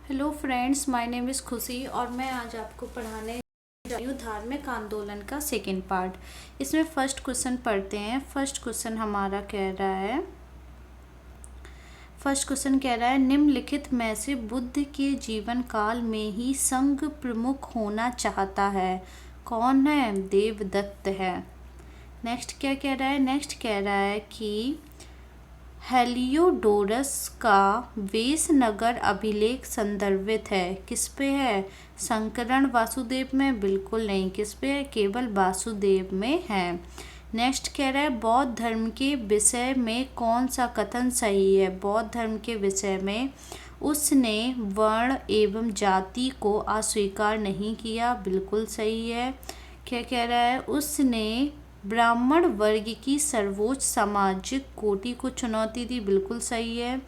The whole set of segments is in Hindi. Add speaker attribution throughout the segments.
Speaker 1: Hello friends, my name is खुशी और मैं आज आपको पढ़ाने जा रही हूँ धार्मिक आंदोलन का सेकेंड पार्ट। इसमें फर्स्ट क्वेश्चन पढ़ते हैं। फर्स्ट क्वेश्चन कह रहा है निम्नलिखित में से बुद्ध के जीवन काल में ही संघ प्रमुख होना चाहता है कौन है? देवदत्त है। नेक्स्ट कह रहा है कि हेलियोडोरस का वेसनगर अभिलेख संदर्भित है किस पे है? संकरण वासुदेव में? बिल्कुल नहीं। किस पे है? केवल वासुदेव में है। नेक्स्ट कह रहा है बौद्ध धर्म के विषय में कौन सा कथन सही है? बौद्ध धर्म के विषय में उसने वर्ण एवं जाति को अस्वीकार नहीं किया। बिल्कुल सही है। क्या कह रहा है? उसने ब्राह्मण वर्ग की सर्वोच्च सामाजिक कोटि को चुनौती दी। बिल्कुल सही है।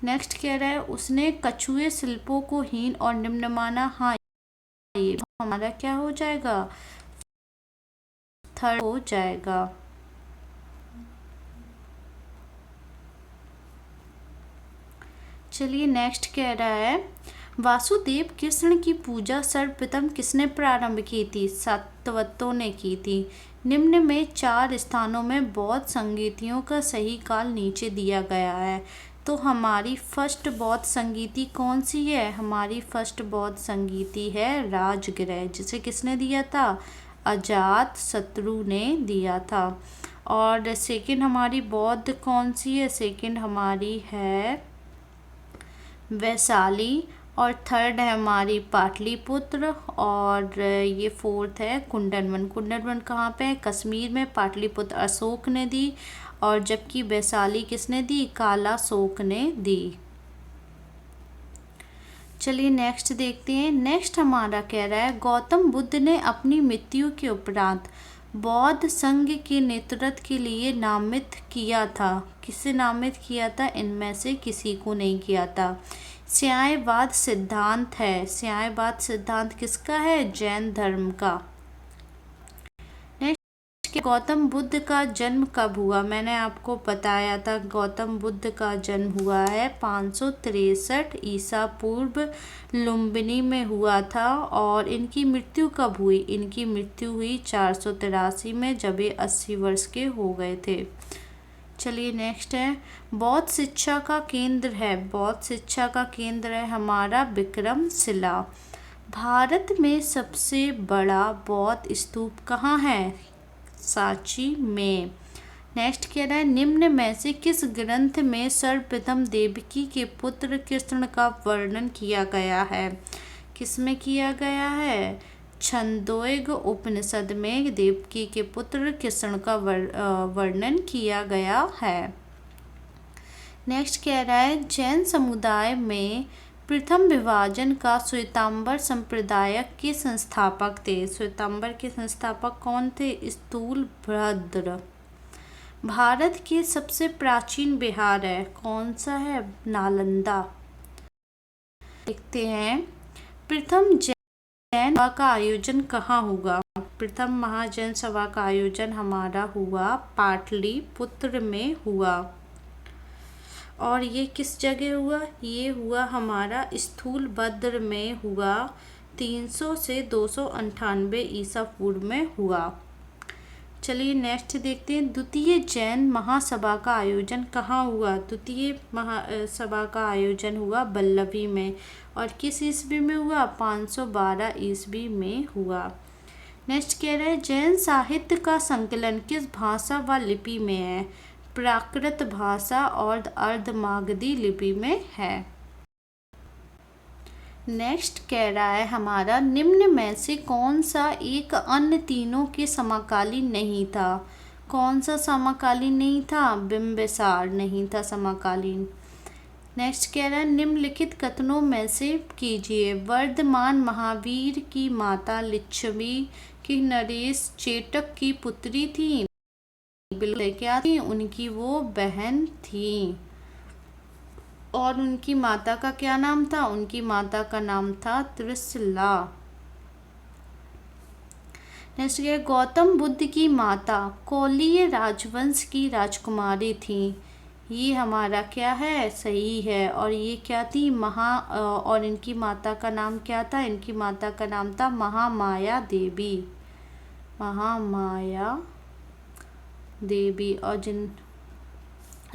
Speaker 1: नेक्स्ट कह रहा है उसने कछुए शिल्पों को हीन और निम्न माना। हाँ, ये हमारा क्या हो जाएगा? थर्ड हो जाएगा। चलिए नेक्स्ट कह रहा है वासुदेव कृष्ण की पूजा सर्वप्रथम किसने प्रारंभ की थी? सातवतों ने की थी। निम्न में 4 स्थानों में बौद्ध संगीतियों का सही काल नीचे दिया गया है। तो हमारी फर्स्ट बौद्ध संगीति कौन सी है? हमारी फर्स्ट बौद्ध संगीति है राजगृह, जिसे किसने दिया था? अजात शत्रु ने दिया था। और सेकंड हमारी बौद्ध कौन सी है? सेकंड हमारी है वैशाली। और थर्ड है हमारी पाटलिपुत्र। और ये फोर्थ है कुंडनवन। कुंडनवन कहाँ पे है? कश्मीर में। पाटलिपुत्र अशोक ने दी और जबकि वैशाली किसने दी? कालाशोक ने दी। चलिए नेक्स्ट देखते हैं। नेक्स्ट हमारा कह रहा है गौतम बुद्ध ने अपनी मृत्यु के उपरांत बौद्ध संघ के नेतृत्व के लिए नामित किया था। किसे नामित किया था? इनमें से किसी को नहीं किया था। स्यायवाद सिद्धांत है। स्यायवाद सिद्धांत किसका है? जैन धर्म का। नेक्स्ट गौतम बुद्ध का जन्म कब हुआ? मैंने आपको बताया था गौतम बुद्ध का जन्म हुआ है 563 ईसा पूर्व लुम्बिनी में हुआ था। और इनकी मृत्यु कब हुई? इनकी मृत्यु हुई 483 में, जब ये 80 वर्ष के हो गए थे। चलिए नेक्स्ट है बौद्ध शिक्षा का केंद्र है। बौद्ध शिक्षा का केंद्र है हमारा विक्रमशिला। भारत में सबसे बड़ा बौद्ध स्तूप कहाँ है? सांची में। नेक्स्ट कह रहा है निम्न में से किस ग्रंथ में सर्वप्रथम देवकी के पुत्र कृष्ण का वर्णन किया गया है? किस में किया गया है? छंदोग्य उपनिषद में देवकी के पुत्र कृष्ण का वर्णन किया गया है। नेक्स्ट कह रहा है जैन समुदाय में प्रथम विभाजन का श्वेतांबर संप्रदाय के संस्थापक थे। श्वेतांबर के संस्थापक कौन थे? स्थूलभद्र। भारत के सबसे प्राचीन विहार है कौन सा है? नालंदा। देखते हैं प्रथम जैन सभा का आयोजन कहाँ हुआ? प्रथम महाजैन सभा का आयोजन हमारा हुआ पाटलिपुत्र में हुआ। और ये किस जगह हुआ? ये हुआ हमारा स्थूलभद्र में हुआ। 300 से 298 ईसा पूर्व में हुआ। चलिए नेक्स्ट देखते हैं द्वितीय जैन महासभा का आयोजन कहाँ हुआ? द्वितीय महासभा का आयोजन हुआ वल्लभी में। और किस ईस्वी में हुआ? 512 ईस्वी में हुआ। नेक्स्ट कह रहा है जैन साहित्य का संकलन किस भाषा व लिपि में है? प्राकृत भाषा और अर्धमागधी लिपि में है। नेक्स्ट कह रहा है हमारा निम्न में से कौन सा एक अन्य तीनों के समकालीन नहीं था? कौन सा समकालीन नहीं था? बिंबिसार नहीं था समकालीन। नेक्स्ट कह रहा है निम्नलिखित कथनों में से कीजिए वर्धमान महावीर की माता लिच्छवी की नरेश चेटक की पुत्री थी। बिल्कुल क्या थी? उनकी वो बहन थी। और उनकी माता का क्या नाम था? उनकी माता का नाम था त्रिशला। नेक्स्ट है गौतम बुद्ध की माता कौलीय राजवंश की राजकुमारी थी। ये हमारा क्या है, सही है। और ये क्या थी, और इनकी माता का नाम क्या था, इनकी माता का नाम था महामाया देवी, महामाया देवी। और जिन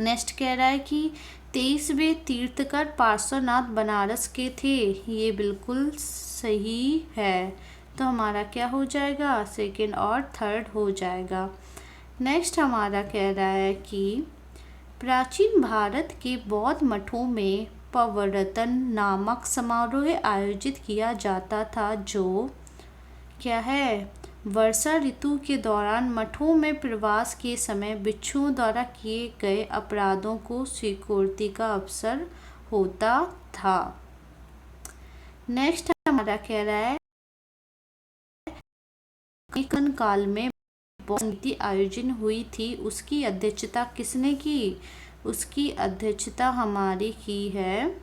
Speaker 1: नेक्स्ट कह रहा है कि 23वें तीर्थकर पार्श्वनाथ बनारस के थे, ये बिल्कुल सही है। तो हमारा क्या हो जाएगा, सेकंड और थर्ड हो जाएगा। नेक्स्ट हमारा कह रहा है कि प्राचीन भारत के बौद्ध मठों में प्रवर्तन नामक समारोह आयोजित किया जाता था, जो क्या है, वर्षा ऋतु के दौरान मठों में प्रवास के समय भिक्षुओं द्वारा किए गए अपराधों को स्वीकृति का अवसर होता था। नेक्स्ट हमारा कह रहा है कि काल में संगीति आयोजन हुई थी, उसकी अध्यक्षता किसने की, उसकी अध्यक्षता हमारी की है,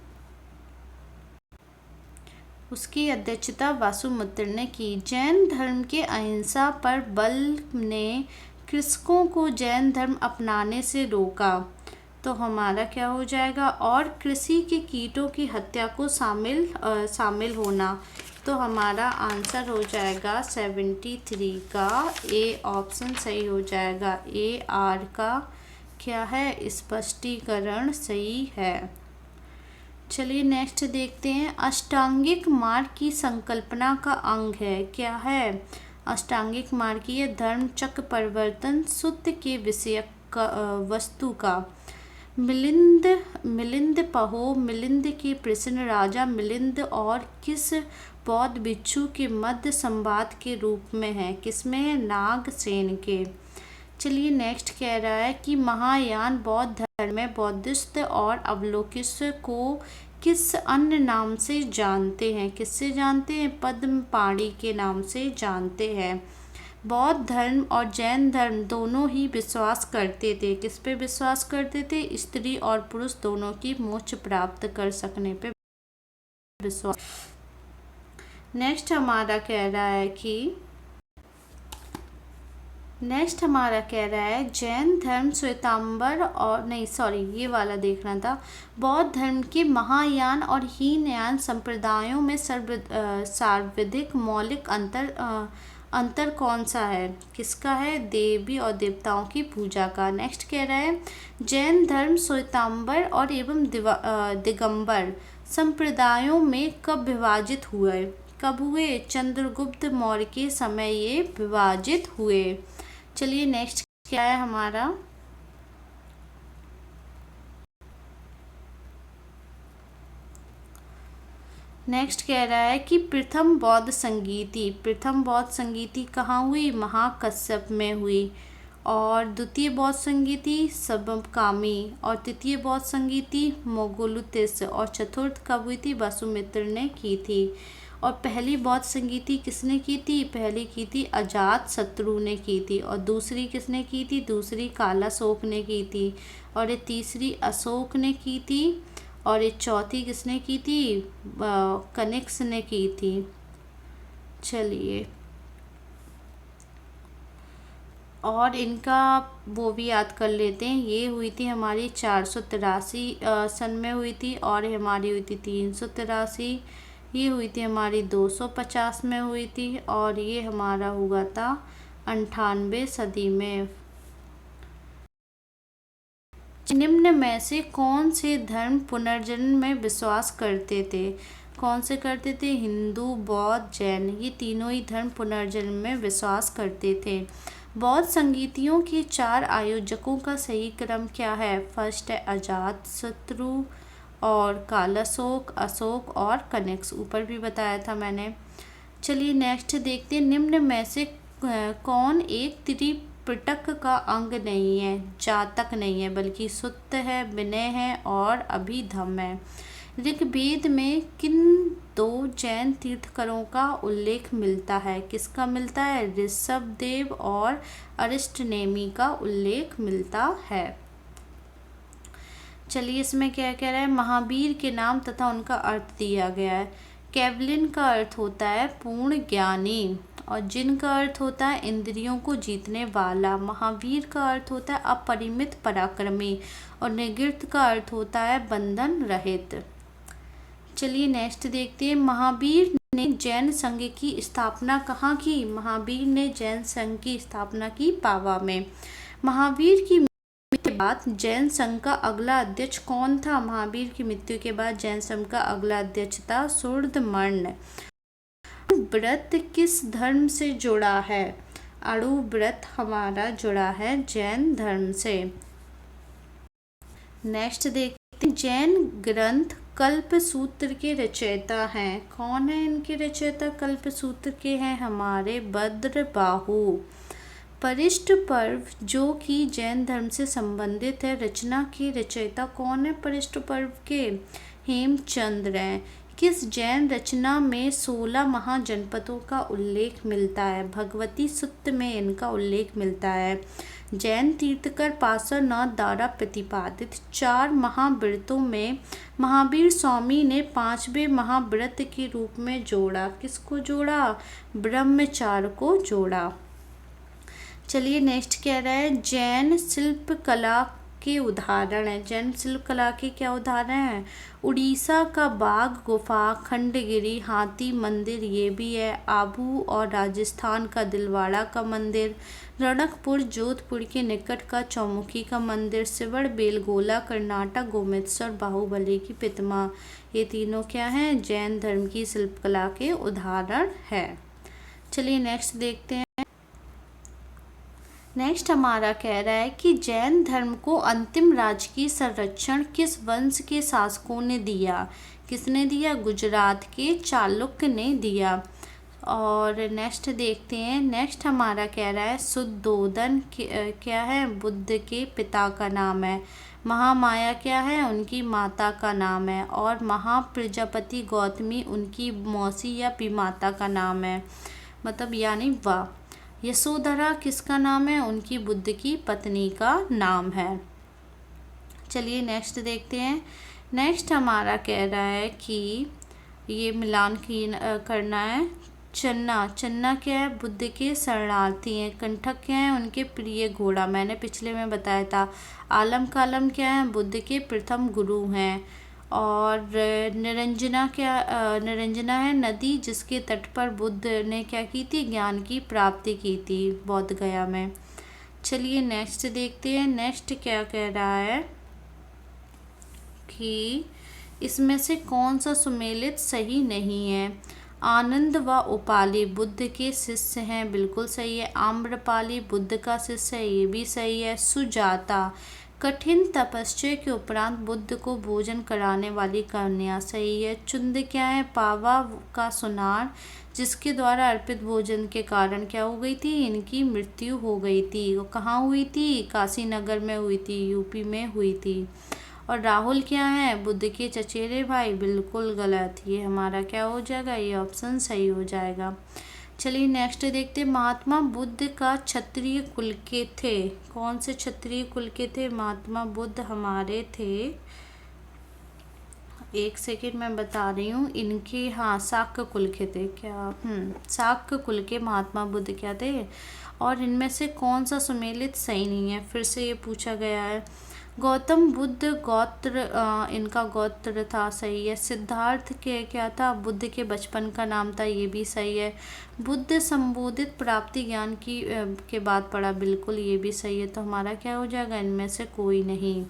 Speaker 1: उसकी अध्यक्षता वासुमित्र ने की। जैन धर्म के अहिंसा पर बल ने कृषकों को जैन धर्म अपनाने से रोका, तो हमारा क्या हो जाएगा, और कृषि के कीटों की हत्या को शामिल होना, तो हमारा आंसर हो जाएगा 73 का ए ऑप्शन सही हो जाएगा। ए आर का क्या है, स्पष्टीकरण सही है। चलिए नेक्स्ट देखते हैं, अष्टांगिक मार्ग की संकल्पना का अंग है, क्या है, अष्टांगिक मार्ग की है धर्म चक्र परिवर्तन शुद्ध के विषयक वस्तु का। मिलिंद के प्रश्न राजा मिलिंद और किस बौद्ध भिक्षु के मध्य संवाद के रूप में है, किसमें है, नागसेन के। चलिए नेक्स्ट कह रहा है कि महायान बौद्ध धर्म में बौद्धिस्ट और अवलोकिस्त को किस अन्य नाम से जानते हैं, किससे जानते हैं, पद्मपाणि के नाम से जानते हैं। बौद्ध धर्म और जैन धर्म दोनों ही विश्वास करते थे, किस पे विश्वास करते थे, स्त्री और पुरुष दोनों की मोक्ष प्राप्त कर सकने पे विश्वास। नेक्स्ट हमारा कह रहा है जैन धर्म श्वेतांबर और ये वाला देखना था, बौद्ध धर्म के महायान और हीनयान संप्रदायों में सर्वाधिक मौलिक अंतर कौन सा है, किसका है, देवी और देवताओं की पूजा का। नेक्स्ट कह रहा है जैन धर्म श्वेतांबर और एवं दिगंबर संप्रदायों में कब विभाजित हुए, कब हुए, चंद्रगुप्त मौर्य के समय ये विभाजित हुए। चलिए नेक्स्ट क्या है हमारा, नेक्स्ट कह रहा है कि प्रथम बौद्ध संगीति कहाँ हुई, महाकश्यप में हुई। और द्वितीय बौद्ध संगीति सबकामी, और तृतीय बौद्ध संगीति मोगुलुतिस, और चतुर्थ कब हुई थी, वासुमित्र ने की थी। और पहली बौद्ध संगीति किसने की थी, पहली की थी अजात शत्रु ने की थी। और दूसरी किसने की थी, दूसरी कालाशोक ने की थी। और ये तीसरी अशोक ने की थी। और ये चौथी किसने की थी, कनिष्क ने की थी। चलिए और इनका वो भी याद कर लेते हैं, ये हुई थी हमारी 483 सन में हुई थी, और हमारी हुई थी 383, ये हुई थी हमारी 250 में हुई थी, और ये हमारा हुआ था 98 सदी में। निम्न में से कौन से धर्म पुनर्जन्म में विश्वास करते थे, कौन से करते थे, हिंदू, बौद्ध, जैन, ये तीनों ही धर्म पुनर्जन्म में विश्वास करते थे। बौद्ध संगीतियों के 4 आयोजकों का सही क्रम क्या है, फर्स्ट है अजात शत्रु, और कालाशोक, अशोक और कनिष्क, ऊपर भी बताया था मैंने। चलिए नेक्स्ट देखते हैं, निम्न में से कौन एक त्रिपिटक का अंग नहीं है, जातक नहीं है, बल्कि सुत्त है, विनय है और अभिधम है। ऋग्वेद में किन 2 जैन तीर्थकरों का उल्लेख मिलता है, किसका मिलता है, ऋषभदेव और अरिष्टनेमि का उल्लेख मिलता है। चलिए इसमें क्या कह रहा है, महावीर के नाम तथा उनका अर्थ दिया गया है। कैवलिन का अर्थ होता है पूर्ण ज्ञानी, और जिन का अर्थ होता है इंद्रियों को जीतने वाला। महावीर का अर्थ होता है अपरिमित पराक्रमी, और निगृत का अर्थ होता है बंधन रहित। चलिए नेक्स्ट देखते हैं, महावीर ने जैन संघ की स्थापना कहाँ की? महावीर ने जैन संघ की स्थापना की पावा में। महावीर की मृत्यु के बाद जैन संघ का अगला अध्यक्ष कौन था? महावीर की मृत्यु के बाद जैन संघ का अगला अध्यक्ष था सूर्यमर्ण। व्रत किस धर्म से जुड़ा है? अणु व्रत हमारा जुड़ा है जैन धर्म से। नेक्स्ट देखते हैं, जैन ग्रंथ कल्प सूत्र के रचयिता हैं। कौन है इनके रचयिता कल्प सूत्र के? हैं हमारे भद्रबाहु। परिष्ट पर्व जो कि जैन धर्म से संबंधित है, रचना के रचयिता कौन है परिष्ट पर्व के? हेमचंद्र हैं। किस जैन रचना में 16 महाजनपदों का उल्लेख मिलता है? भगवती सूक्त में इनका उल्लेख मिलता है। जैन तीर्थकर पार्श्वनाथ द्वारा प्रतिपादित 4 महाव्रतों में महावीर स्वामी ने 5वें महाव्रत के रूप में जोड़ा। किसको जोड़ा? ब्रह्मचार्य को जोड़ा। चलिए नेक्स्ट कह रहा है, जैन शिल्प कला के उदाहरण है। जैन शिल्प कला के क्या उदाहरण हैं? उड़ीसा का बाघ गुफा, खंडगिरी हाथी मंदिर ये भी है। आबू और राजस्थान का दिलवाड़ा का मंदिर, रणकपुर जोधपुर के निकट का चौमुखी का मंदिर, सिवड़ बेलगोला कर्नाटक, गोमतेश्वर बाहुबली की प्रतिमा, ये तीनों क्या हैं? जैन धर्म की शिल्पकला के उदाहरण है। चलिए नेक्स्ट देखते हैं। नेक्स्ट हमारा कह रहा है कि जैन धर्म को अंतिम राजकीय संरक्षण किस वंश के शासकों ने दिया? किसने दिया? गुजरात के चालुक्य ने दिया। और नेक्स्ट देखते हैं, नेक्स्ट हमारा कह रहा है शुद्धोदन क्या है? बुद्ध के पिता का नाम है। महामाया क्या है? उनकी माता का नाम है। और महाप्रजापति गौतमी उनकी मौसी या पिमाता का नाम है, मतलब यानी वाह। यशोधरा किसका नाम है? उनकी बुद्ध की पत्नी का नाम है। चलिए नेक्स्ट देखते हैं। नेक्स्ट हमारा कह रहा है कि ये मिलान की करना है। चन्ना, चन्ना क्या है? बुद्ध के शरणार्थी हैं। कंठक क्या है? उनके प्रिय घोड़ा, मैंने पिछले में बताया था। आलम कालम क्या है? बुद्ध के प्रथम गुरु हैं। और निरंजना क्या? निरंजना है नदी जिसके तट पर बुद्ध ने क्या की थी? ज्ञान की प्राप्ति की थी, बौद्ध गया में। चलिए नेक्स्ट देखते हैं। नेक्स्ट क्या कह रहा है कि इसमें से कौन सा सुमेलित सही नहीं है? आनंद व उपाली बुद्ध के शिष्य हैं, बिल्कुल सही है। आम्रपाली बुद्ध का शिष्य है, ये भी सही है। सुजाता कठिन तपस्या के उपरांत बुद्ध को भोजन कराने वाली कन्या, सही है। चुंद क्या है? पावा का सुनार जिसके द्वारा अर्पित भोजन के कारण क्या हो गई थी? इनकी मृत्यु हो गई थी। वो कहाँ हुई थी? काशी नगर में हुई थी, यूपी में हुई थी। और राहुल क्या है? बुद्ध के चचेरे भाई, बिल्कुल गलत। ये हमारा क्या हो जाएगा? ये ऑप्शन सही हो जाएगा। चलिए नेक्स्ट देखते, महात्मा बुद्ध का क्षत्रिय कुल के थे। कौन से क्षत्रिय कुल के थे महात्मा बुद्ध? हमारे थे, एक सेकेंड मैं बता रही हूँ इनके, हाँ शाक्य कुल के थे क्या? शाक्य कुल के महात्मा बुद्ध क्या थे? और इनमें से कौन सा सुमेलित सही नहीं है? फिर से ये पूछा गया है। गौतम बुद्ध गोत्र, इनका गोत्र था, सही है। सिद्धार्थ के क्या था? बुद्ध के बचपन का नाम था, ये भी सही है। बुद्ध संबोधित प्राप्ति ज्ञान की के बाद पढ़ा, बिल्कुल ये भी सही है। तो हमारा क्या हो जाएगा? इनमें से कोई नहीं।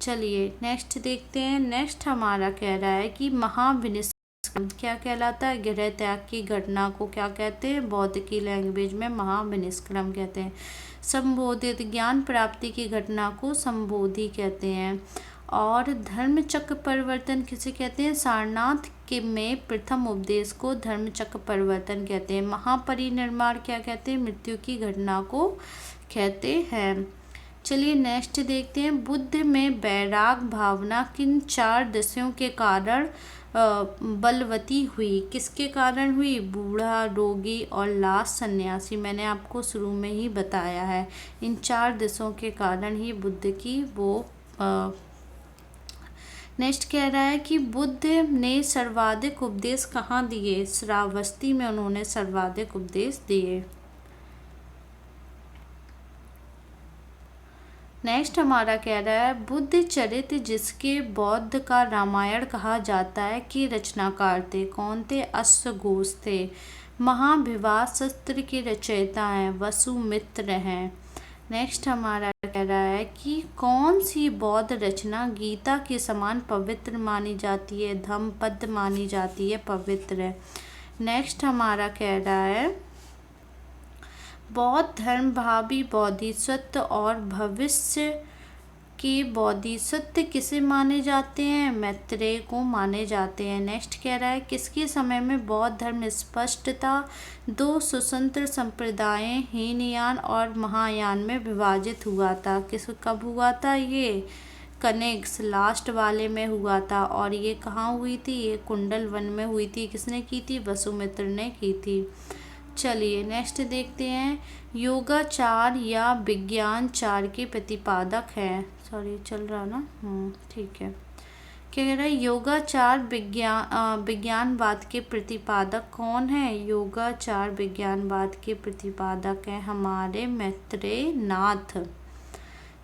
Speaker 1: चलिए नेक्स्ट देखते हैं। नेक्स्ट हमारा कह रहा है कि महाविनिष्क्रम क्या कहलाता है? गृह त्याग की घटना को क्या कहते हैं? बौद्ध की लैंग्वेज में महाविनिष्क्रम कहते हैं। संबोधित ज्ञान प्राप्ति की घटना को संबोधि कहते हैं। और धर्म चक्र परिवर्तन किसे कहते हैं? सारनाथ के में प्रथम उपदेश को धर्म चक्र परिवर्तन कहते हैं। महापरिनिर्वाण क्या कहते हैं? मृत्यु की घटना को कहते हैं। चलिए नेक्स्ट देखते हैं। बुद्ध में वैराग भावना किन 4 दशयों के कारण बलवती हुई? किसके कारण हुई? बूढ़ा, रोगी और लाश सन्यासी, मैंने आपको शुरू में ही बताया है। इन 4 दशों के कारण ही बुद्ध की वो नेक्स्ट कह रहा है कि बुद्ध ने सर्वाधिक उपदेश कहाँ दिए? श्रावस्ती में उन्होंने सर्वाधिक उपदेश दिए। नेक्स्ट हमारा कह रहा है बुद्ध चरित्र जिसके बौद्ध का रामायण कहा जाता है कि रचनाकार थे, कौन थे? अश्वघोष थे। महाभिवाद शस्त्र के रचयिता हैं, वसुमित्र हैं। नेक्स्ट हमारा कह रहा है कि कौन सी बौद्ध रचना गीता के समान पवित्र मानी जाती है? धम्मपद मानी जाती है, पवित्र है। नेक्स्ट हमारा कह रहा है बौद्ध धर्म भावी बोधिसत्व और भविष्य के बोधिसत्व किसे माने जाते हैं? मैत्रेय को माने जाते हैं। नेक्स्ट कह रहा है किसके समय में बौद्ध धर्म स्पष्टता दो स्वतंत्र संप्रदायों हीनयान और महायान में विभाजित हुआ था? कब हुआ था? ये कनेक्स लास्ट वाले में हुआ था। और ये कहाँ हुई थी? ये कुंडल वन में हुई थी। किसने की थी? वसुमित्र ने की थी। चलिए नेक्स्ट देखते हैं योगाचार या विज्ञानचार के प्रतिपादक हैं। सॉरी चल रहा ना, ठीक है। क्या कह रहा है योगाचार विज्ञानवाद के प्रतिपादक कौन है? योगाचार विज्ञानवाद के प्रतिपादक हैं हमारे मैत्रेय नाथ।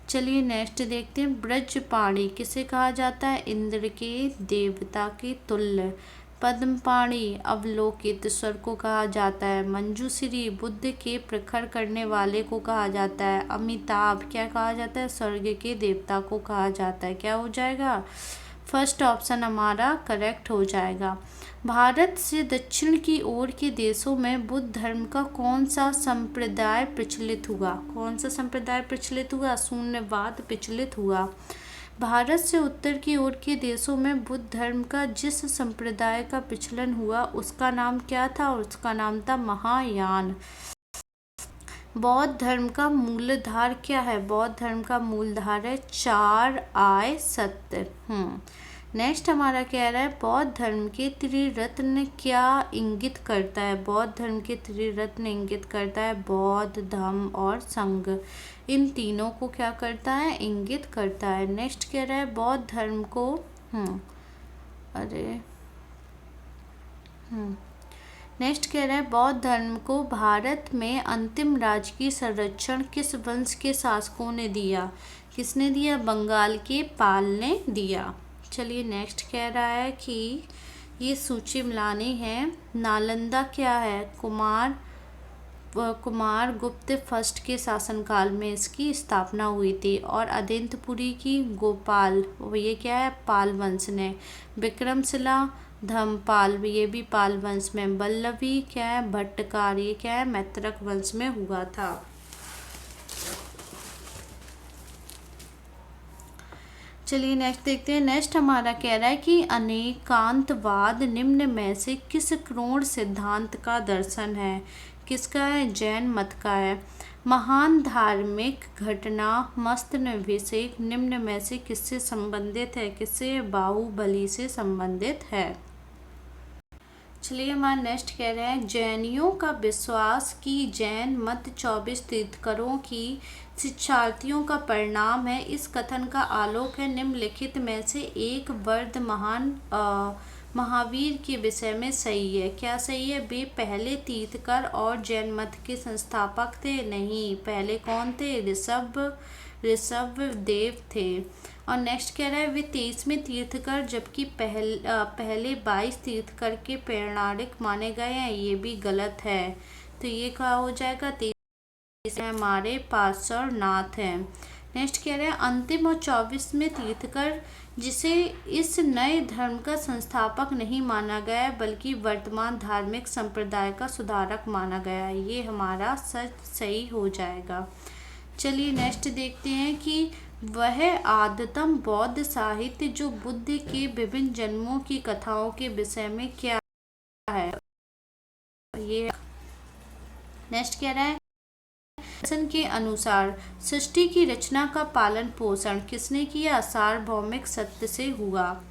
Speaker 1: चलिए नेक्स्ट देखते हैं ब्रजपाणी किसे कहा जाता है? इंद्र के देवता के तुल्य। पद्मपाणि अवलोकित स्वर को कहा जाता है। मंजूश्री बुद्ध के प्रखर करने वाले को कहा जाता है। अमिताभ क्या कहा जाता है? स्वर्ग के देवता को कहा जाता है। क्या हो जाएगा? फर्स्ट ऑप्शन हमारा करेक्ट हो जाएगा। भारत से दक्षिण की ओर के देशों में बुद्ध धर्म का कौन सा संप्रदाय प्रचलित हुआ? कौन सा संप्रदाय प्रचलित हुआ? शून्यवाद प्रचलित हुआ। भारत से उत्तर की ओर के देशों में बुद्ध धर्म का जिस संप्रदाय का प्रचलन हुआ उसका नाम क्या था? उसका नाम था महायान। बौद्ध धर्म का मूलधार क्या है? बौद्ध धर्म का मूलधार है 4 आय सत्य। नेक्स्ट हमारा कह रहा है बौद्ध धर्म के त्रिरत्न क्या इंगित करता है? बौद्ध धर्म के त्रिरत्न इंगित करता है बौद्ध, धम्म और संघ। इन तीनों को क्या करता है? इंगित करता है। नेक्स्ट कह रहा है बौद्ध धर्म को नेक्स्ट कह रहा है बौद्ध धर्म को भारत में अंतिम राजकीय संरक्षण किस वंश के शासकों ने दिया? किसने दिया? बंगाल के पाल ने दिया। चलिए नेक्स्ट कह रहा है कि ये सूची मिलानी है। नालंदा क्या है? कुमार गुप्त फर्स्ट के शासनकाल में इसकी स्थापना हुई थी। और अदेंतपुरी की गोपाल, ये क्या है? पाल वंश ने। विक्रमशिला धम्मपाल, ये भी पाल वंश में। वल्लभी क्या है? भट्टकार, ये क्या है? मैत्रक वंश में हुआ था। चलिए नेक्स्ट देखते हैं। नेक्स्ट हमारा कह रहा है कि अनेकांतवाद निम्न में से किस क्रोड़ सिद्धांत का दर्शन है? किसका है? जैन मत का है। महान धार्मिक घटना मस्तनभिषेक निम्न में से किससे संबंधित है? किससे? बाहुबली से संबंधित है। चलिए हमारा नेक्स्ट कह रहे हैं जैनियों का विश्वास कि जैन मत 24 तीर्थंकरों की शिक्षार्थियों का परिणाम है। इस कथन का आलोक है निम्नलिखित में से एक वर्धमान महावीर के विषय में सही है। क्या सही है? वे पहले तीर्थंकर और जैन मत के संस्थापक थे? नहीं। पहले कौन थे? ऋषभ देव थे। और नेक्स्ट कह रहा है वे 23वें तीर्थंकर जबकि पहले 22 तीर्थंकर के प्रेरणार्थ माने गए हैं। ये भी गलत है। तो ये क्या हो जाएगा? 23 हमारे पार्श्वनाथ हैं। नेक्स्ट कह रहे हैं अंतिम और 24वें तीर्थंकर जिसे इस नए धर्म का संस्थापक नहीं माना गया बल्कि वर्तमान धार्मिक संप्रदाय का सुधारक माना गया। ये हमारा सही हो जाएगा। चलिए नेक्स्ट देखते हैं कि वह आद्यतम बौद्ध साहित्य जो बुद्ध के विभिन्न जन्मों की कथाओं के विषय में क्या है। ये नेक्स्ट कह रहा है दर्शन के अनुसार सृष्टि की रचना का पालन पोषण किसने किया? सार्वभौमिक सत्य से हुआ।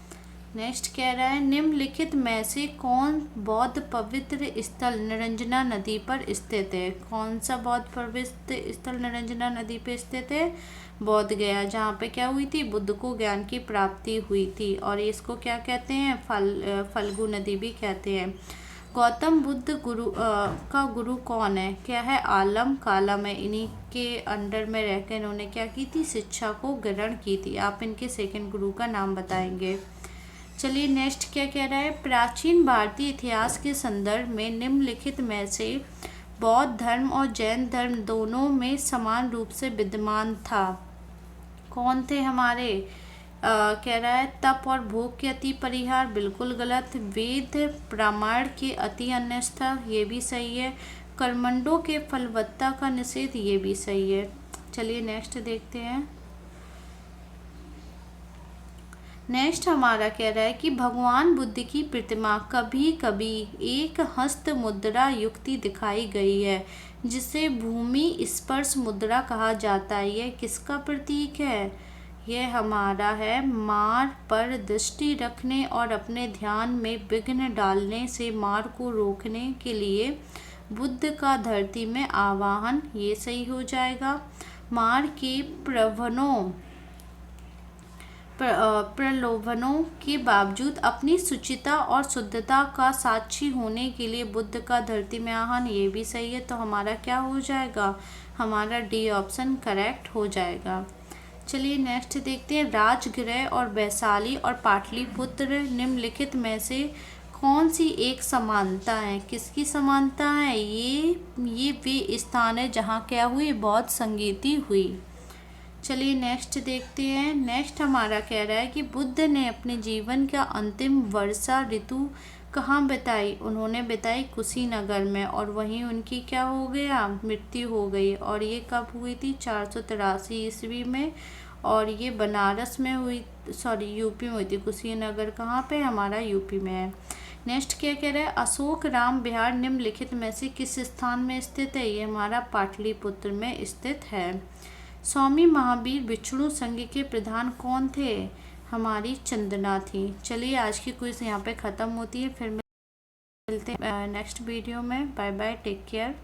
Speaker 1: नेक्स्ट कह रहा है निम्नलिखित में से कौन बौद्ध पवित्र स्थल निरंजना नदी पर स्थित है। कौन सा बौद्ध पवित्र स्थल निरंजना नदी पर स्थित है? बोध गया, जहाँ पे क्या हुई थी? बुद्ध को ज्ञान की प्राप्ति हुई थी। और इसको क्या कहते हैं? फल्गु नदी भी कहते हैं। गौतम बुद्ध का गुरु कौन है? क्या है? आलम कालम है। इन्हीं के अंडर में रहकर इन्होंने क्या की थी? शिक्षा को ग्रहण की थी। आप इनके सेकंड गुरु का नाम बताएंगे। चलिए नेक्स्ट क्या कह रहा है? प्राचीन भारतीय इतिहास के संदर्भ में निम्नलिखित में से बौद्ध धर्म और जैन धर्म दोनों में समान रूप से विद्यमान था। कौन थे हमारे? कह रहा है तप और भोग के अति परिहार, बिल्कुल गलत। वेद प्रामाण के अति अन्यस्था, ये भी सही है। कर्मंडों के फलवत्ता का निषेध, ये भी सही है। चलिए नेक्स्ट देखते हैं। नेक्स्ट हमारा कह रहा है कि भगवान बुद्ध की प्रतिमा कभी कभी एक हस्त मुद्रा युक्ति दिखाई गई है, जिसे भूमि स्पर्श मुद्रा कहा जाता है। यह किसका प्रतीक है? यह हमारा है मार पर दृष्टि रखने और अपने ध्यान में विघ्न डालने से मार को रोकने के लिए बुद्ध का धरती में आवाहन, ये सही हो जाएगा। मार के प्रलोभनों के बावजूद अपनी शुचिता और शुद्धता का साक्षी होने के लिए बुद्ध का धरती में आह्वान, ये भी सही है। तो हमारा क्या हो जाएगा? हमारा डी ऑप्शन करेक्ट हो जाएगा। चलिए नेक्स्ट देखते हैं। राजगृह और वैशाली और पाटलिपुत्र निम्नलिखित में से कौन सी एक समानता है? किसकी समानता है? ये वे स्थान है जहाँ क्या हुई? बौद्ध संगीति हुई। चलिए नेक्स्ट देखते हैं। नेक्स्ट हमारा कह रहा है कि बुद्ध ने अपने जीवन का अंतिम वर्षा ऋतु कहाँ बिताई? उन्होंने बिताई कुशीनगर में, और वहीं उनकी क्या हो गया? मृत्यु हो गई। और ये कब हुई थी? 483 ईस्वी में। और ये बनारस में हुई, सॉरी यूपी में हुई थी। कुशीनगर कहाँ पे? हमारा यूपी में है। नेक्स्ट क्या कह रहा है? अशोक राम विहार निम्नलिखित में से किस स्थान में स्थित है? ये हमारा पाटलिपुत्र में स्थित है। स्वामी महावीर विष्णु संघ के प्रधान कौन थे? हमारी चंदना थी। चलिए आज की क्विज यहाँ पे ख़त्म होती है, फिर मिलते हैं नेक्स्ट वीडियो में। Bye bye, take care.